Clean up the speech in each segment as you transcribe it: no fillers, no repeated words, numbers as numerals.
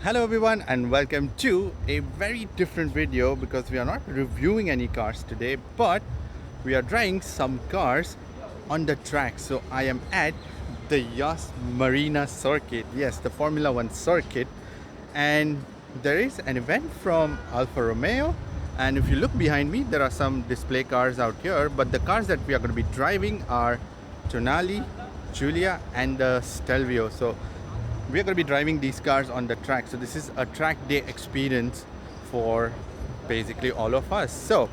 Hello everyone and welcome to a very different video because we are not reviewing any cars today, but we are driving some cars on the track. So I am at the Yas Marina Circuit, yes, the Formula 1 circuit, and there is an event from Alfa Romeo. And if you look behind me, there are some display cars out here, but the cars that we are going to be driving are Tonale, Giulia and the Stelvio. So we're going to be driving these cars on the track. So this is a track day experience for basically all of us. So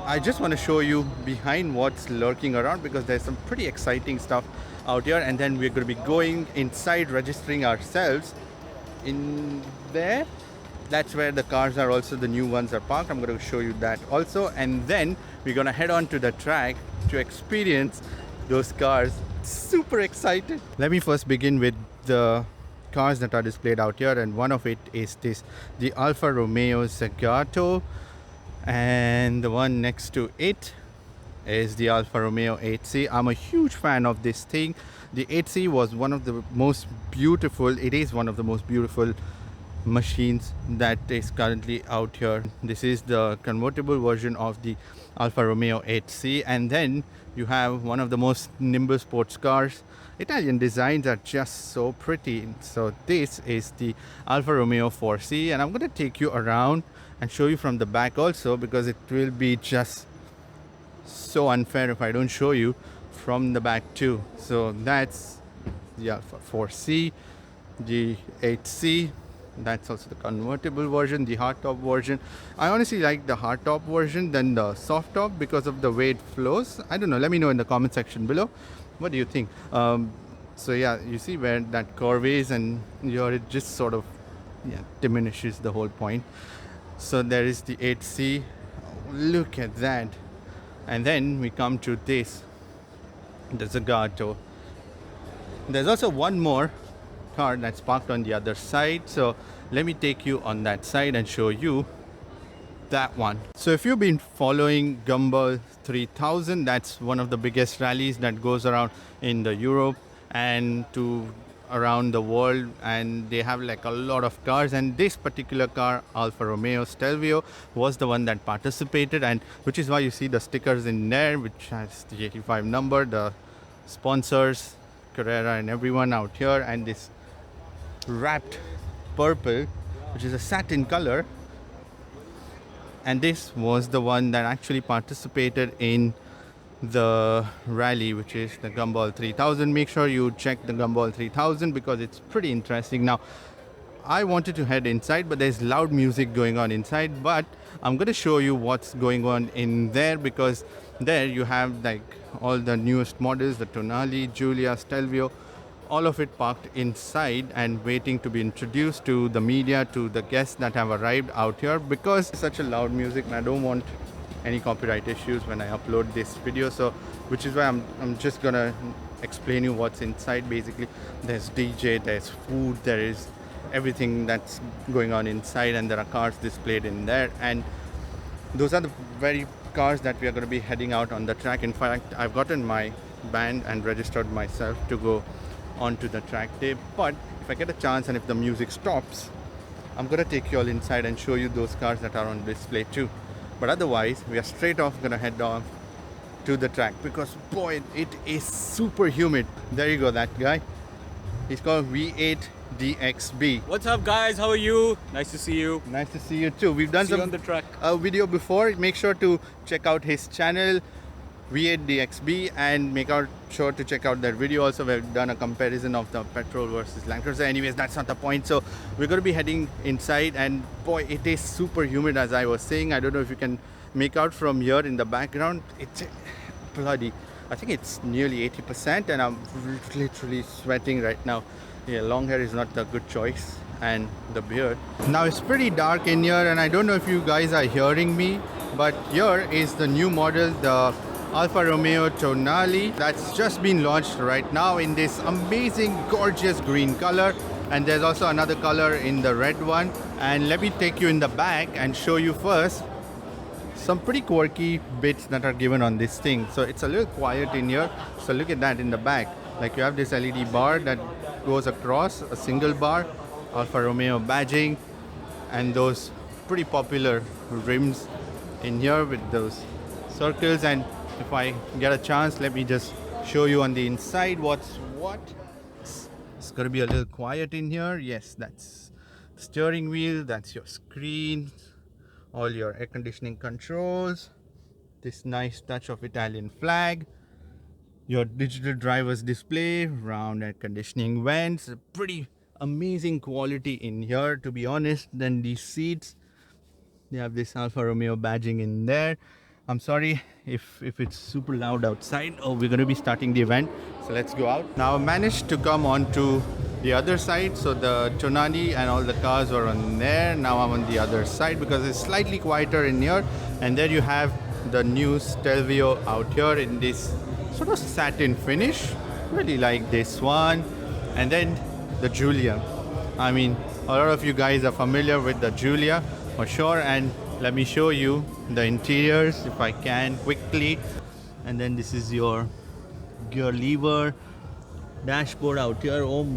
I just want to show you behind what's lurking around because there's some pretty exciting stuff out here, and then we're going to be going inside, registering ourselves in there. That's where the cars are, also the new ones are parked. I'm going to show you that also, and then we're going to head on to the track to experience those cars. Super excited. Let me first begin with the cars that are displayed out here, and one of it is the Alfa Romeo Zagato, and the one next to it is the Alfa Romeo 8C. I'm a huge fan of this thing. The 8C was one of the most beautiful, it is one of the most beautiful machines that is currently out here. This is the convertible version of the Alfa Romeo 8C, and then you have one of the most nimble sports cars. Italian designs are just so pretty. So this is the Alfa Romeo 4C, and I'm going to take you around and show you from the back also, because it will be just so unfair if I don't show you from the back too. So that's the Alfa 4C, the 8C. That's also the convertible version, the hardtop version. I honestly like the hardtop version than the soft top because of the way it flows. I don't know, let me know in the comment section below. What do you think? So yeah, you see where that curve is, and here it just sort of diminishes the whole point. So there is the 8C. Look at that. And then we come to this, the Zagato. There's also one more car that's parked on the other side, so let me take you on that side and show you that one. So if you've been following Gumball 3000, that's one of the biggest rallies that goes around in the Europe and to around the world, and they have like a lot of cars, and this particular car, Alfa Romeo Stelvio, was the one that participated, and which is why you see the stickers in there, which has the 85 number, the sponsors, Carrera and everyone out here, and this wrapped purple, which is a satin color, and this was the one that actually participated in the rally, which is the Gumball 3000. Make sure you check the Gumball 3000 because it's pretty interesting. Now I wanted to head inside, but there's loud music going on inside, but I'm going to show you what's going on in there, because there you have like all the newest models, the Tonale, Giulia, Stelvio, all of it parked inside and waiting to be introduced to the media, to the guests that have arrived out here, because it's such a loud music and I don't want any copyright issues when I upload this video. So which is why I'm just gonna explain you what's inside. Basically there's DJ, there's food, there is everything that's going on inside, and there are cars displayed in there, and those are the very cars that we are going to be heading out on the track. In fact, I've gotten my band and registered myself to go onto the track day, but if I get a chance and if the music stops, I'm gonna take you all inside and show you those cars that are on display too. But otherwise we are straight off gonna head off to the track, because boy, it is super humid. There you go, that guy, he's called V8 DXB. What's up guys, how are you? Nice to see you. Nice to see you too. We've done See you some on the track. video before. Make sure to check out his channel V8 DXB, and make sure to check out that video also. We've done a comparison of the petrol versus Land Cruiser. Anyways, that's not the point. So we're going to be heading inside, and boy, it is super humid, as I was saying. I don't know if you can make out from here in the background. It's bloody, I think it's nearly 80%, and I'm literally sweating right now. Yeah, long hair is not a good choice, and the beard. Now it's pretty dark in here, and I don't know if you guys are hearing me, but here is the new model, the Alfa Romeo Tonale, that's just been launched right now in this amazing gorgeous green color, and there's also another color in the red one. And let me take you in the back and show you first some pretty quirky bits that are given on this thing. So it's a little quiet in here, so look at that in the back. Like you have this LED bar that goes across, a single bar. Alfa Romeo badging and those pretty popular rims in here with those circles. And if I get a chance, let me just show you on the inside what's what. It's gonna be a little quiet in here. Yes, that's the steering wheel, that's your screen, all your air conditioning controls, this nice touch of Italian flag, your digital driver's display, round air conditioning vents, pretty amazing quality in here, to be honest. Then these seats, they have this Alfa Romeo badging in there. I'm sorry if it's super loud outside. Oh, we're going to be starting the event, so let's go out. Now I managed to come on to the other side, so the Tonale and all the cars were on there. Now I'm on the other side because it's slightly quieter in here. And there you have the new Stelvio out here in this sort of satin finish. Really like this one. And then the Giulia. I mean, a lot of you guys are familiar with the Giulia for sure. And let me show you the interiors if I can quickly. And then this is your gear lever, dashboard out here. Oh,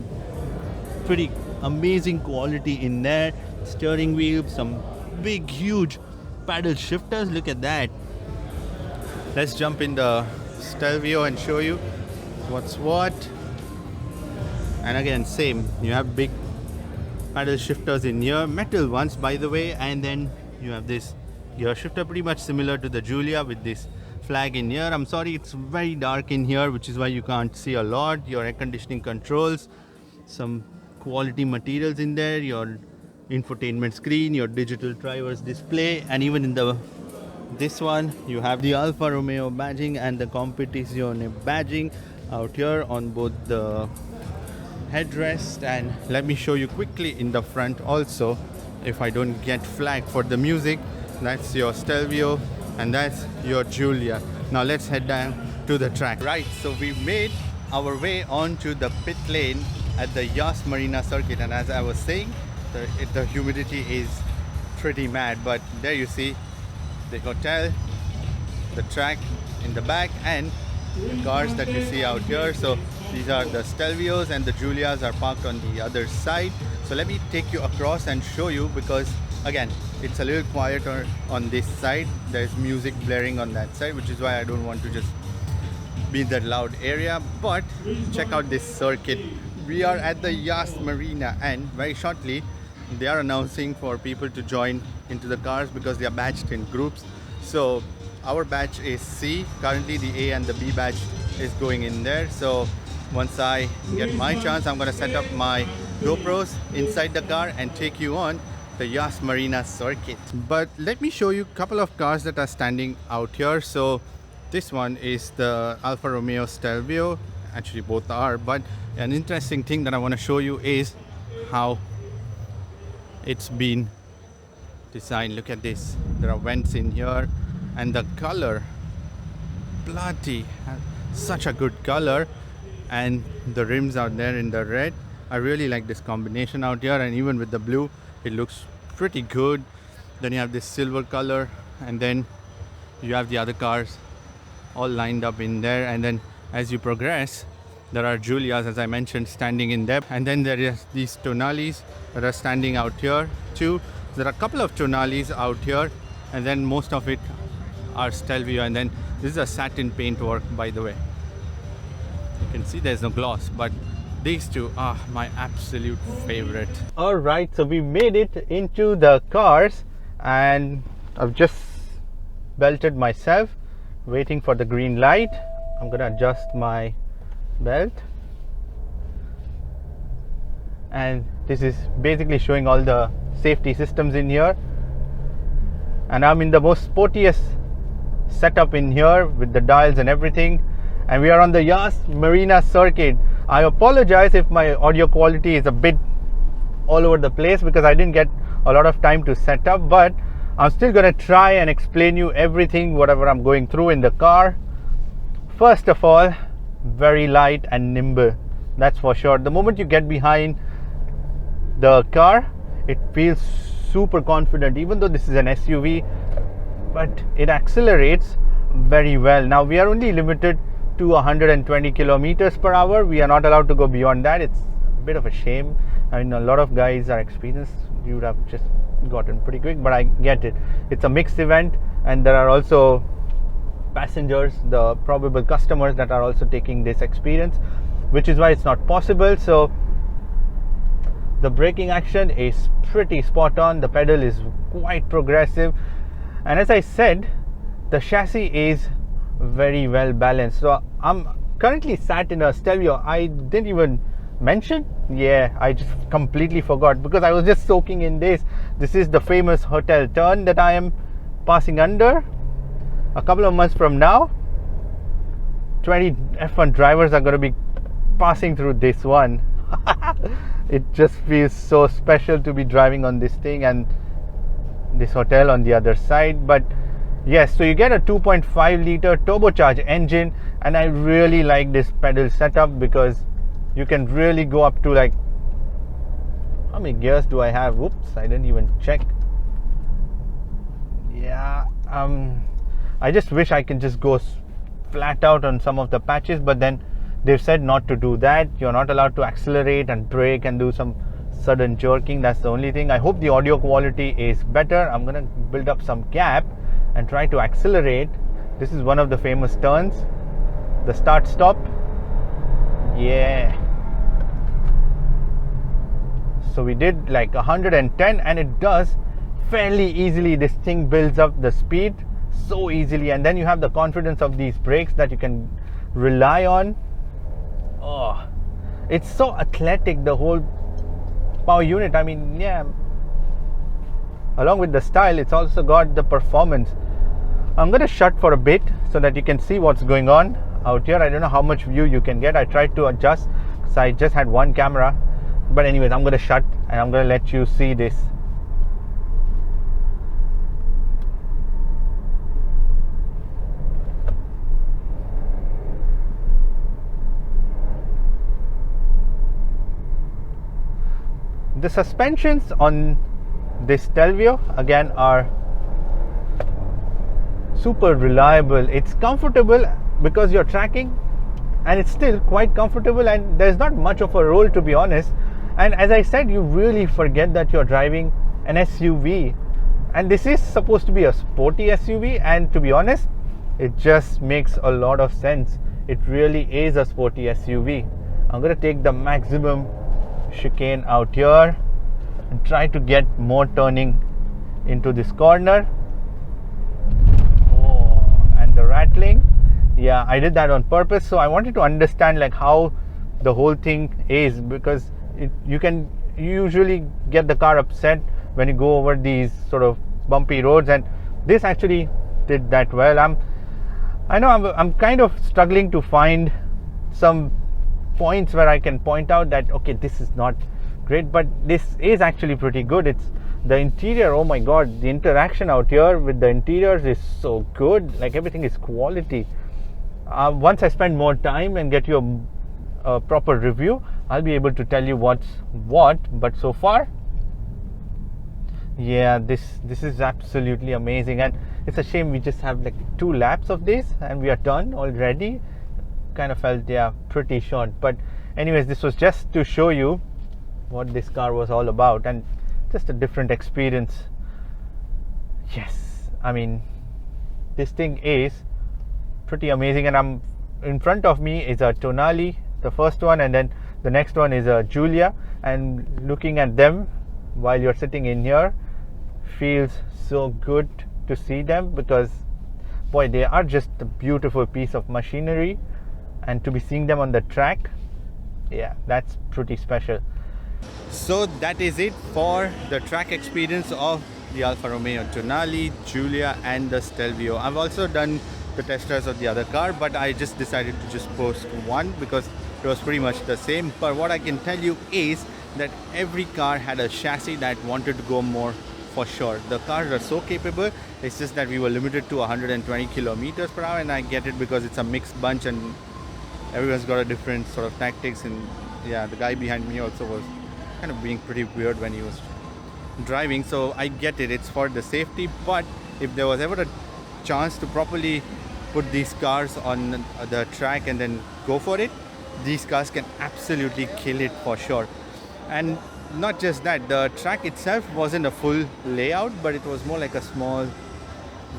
pretty amazing quality in there. Steering wheel, some big huge paddle shifters. Look at that. Let's jump in the Stelvio and show you what's what. And again, same, you have big paddle shifters in here, metal ones by the way. And then you have this gear shifter, pretty much similar to the Giulia, with this flag in here. I'm sorry, it's very dark in here, which is why you can't see a lot. Your air conditioning controls, some quality materials in there, your infotainment screen, your digital driver's display, and even in this one you have the Alfa Romeo badging and the Competizione badging out here on both the headrest. And let me show you quickly in the front also, if I don't get flagged for the music. That's your Stelvio and that's your Giulia. Now let's head down to the track. Right, so we made our way onto the pit lane at the Yas Marina Circuit, and as I was saying, the humidity is pretty mad. But there you see the hotel, the track in the back, and the cars that you see out here. So these are the Stelvios and the Giulias are parked on the other side. So let me take you across and show you, because again, it's a little quieter on this side. There's music blaring on that side, which is why I don't want to just be in that loud area. But check out this circuit. We are at the Yas Marina, and very shortly they are announcing for people to join into the cars because they are badged in groups. So our batch is C. Currently the A and the B batch is going in there. So once I get my chance, I'm going to set up my GoPros inside the car and take you on the Yas Marina Circuit. But let me show you a couple of cars that are standing out here. So this one is the Alfa Romeo Stelvio. Actually both are, but an interesting thing that I want to show you is how it's been designed. Look at this. There are vents in here, and the color, bloody, such a good color. And the rims out there in the red. I really like this combination out here, and even with the blue it looks pretty good. Then you have this silver color, and then you have the other cars all lined up in there. And then as you progress, there are Giulias, as I mentioned, standing in there. And then there is these Tonales that are standing out here too. There are a couple of Tonales out here, and then most of it are Stelvio. And then this is a satin paint work, by the way. You can see there's no gloss, but these two are my absolute favorite. All right, so we made it into the cars, and I've just belted myself, waiting for the green light. I'm gonna adjust my belt, and this is basically showing all the safety systems in here. And I'm in the most sportiest setup in here with the dials and everything. And we are on the Yas Marina Circuit. I apologize if my audio quality is a bit all over the place because I didn't get a lot of time to set up, but I'm still going to try and explain you everything, whatever I'm going through in the car. First of all, very light and nimble, that's for sure. The moment you get behind the car, it feels super confident, even though this is an SUV, but it accelerates very well. Now we are only limited to 120 kilometers per hour. We are not allowed to go beyond that. It's a bit of a shame I mean, a lot of guys are experienced, you would have just gotten pretty quick, but I get it. It's a mixed event, and there are also passengers, the probable customers, that are also taking this experience, which is why it's not possible. So the braking action is pretty spot on, the pedal is quite progressive, and as I said, the chassis is very well balanced. So I'm currently sat in a Stelvio. I didn't even mention, I just completely forgot because I was just soaking in this. This is the famous hotel turn that I am passing under. A couple of months from now, 20 F1 drivers are going to be passing through this one. It just feels so special to be driving on this thing and this hotel on the other side. But yes, so you get a 2.5 liter turbocharged engine, and I really like this pedal setup because you can really go up to, like, how many gears do I have? Whoops, I didn't even check. I just wish I can just go flat out on some of the patches, but then they've said not to do that. You're not allowed to accelerate and brake and do some sudden jerking. That's the only thing. I hope the audio quality is better. I'm gonna build up some gap and try to accelerate. This is one of the famous turns, the start stop. So we did like 110, and it does fairly easily. This thing builds up the speed so easily, and then you have the confidence of these brakes that you can rely on. Oh, it's so athletic, the whole power unit. I mean, along with the style, it's also got the performance. I'm going to shut for a bit so that you can see what's going on out here. I don't know how much view you can get. I tried to adjust because I just had one camera, but anyways, I'm going to shut and I'm going to let you see this. The suspensions on this Stelvio again are super reliable. It's comfortable because you're tracking, and it's still quite comfortable, and there's not much of a roll, to be honest. And as I said, you really forget that you're driving an SUV, and this is supposed to be a sporty SUV, and to be honest, it just makes a lot of sense. It really is a sporty SUV. I'm going to take the maximum chicane out here and try to get more turning into this corner. And the rattling, I did that on purpose. So I wanted to understand like how the whole thing is, because you can usually get the car upset when you go over these sort of bumpy roads, and this actually did that well. I'm kind of struggling to find some points where I can point out that okay, this is not great, but this is actually pretty good. It's the interior. Oh my god, the interaction out here with the interiors is so good. Like everything is quality. Once I spend more time and get you a proper review, I'll be able to tell you what's what. But so far, this is absolutely amazing, and it's a shame we just have like 2 laps of this and we are done already. Kind of felt pretty short, but anyways, this was just to show you what this car was all about, and just a different experience. Yes, I mean, this thing is pretty amazing, and in front of me is a Tonale, the first one, and then the next one is a Giulia, and looking at them while you're sitting in here feels so good to see them, because boy, they are just a beautiful piece of machinery, and to be seeing them on the track, that's pretty special. So that is it for the track experience of the Alfa Romeo Tonale, Giulia and the Stelvio. I've also done the test drives of the other car, but I just decided to just post one because it was pretty much the same. But what I can tell you is that every car had a chassis that wanted to go more, for sure. The cars are so capable. It's just that we were limited to 120 kilometers per hour, and I get it because it's a mixed bunch and everyone's got a different sort of tactics. And the guy behind me also was kind of being pretty weird when he was driving, so I get it, it's for the safety. But if there was ever a chance to properly put these cars on the track and then go for it, these cars can absolutely kill it for sure. And not just that, the track itself wasn't a full layout, but it was more like a small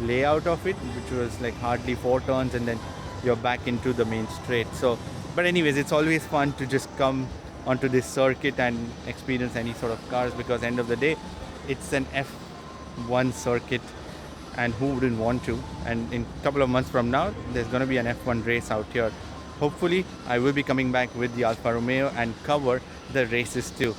layout of it, which was like hardly 4 turns, and then you're back into the main straight. So, but anyways, it's always fun to just come onto this circuit and experience any sort of cars, because end of the day, it's an F1 circuit, and who wouldn't want to? And in a couple of months from now, there's going to be an F1 race out here. Hopefully, I will be coming back with the Alfa Romeo and cover the races too.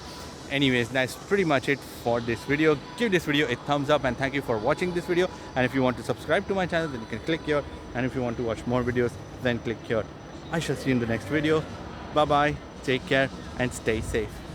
Anyways, that's pretty much it for this video. Give this video a thumbs up, and thank you for watching this video. And if you want to subscribe to my channel, then you can click here. And if you want to watch more videos, then click here. I shall see you in the next video. Bye bye, take care, and stay safe.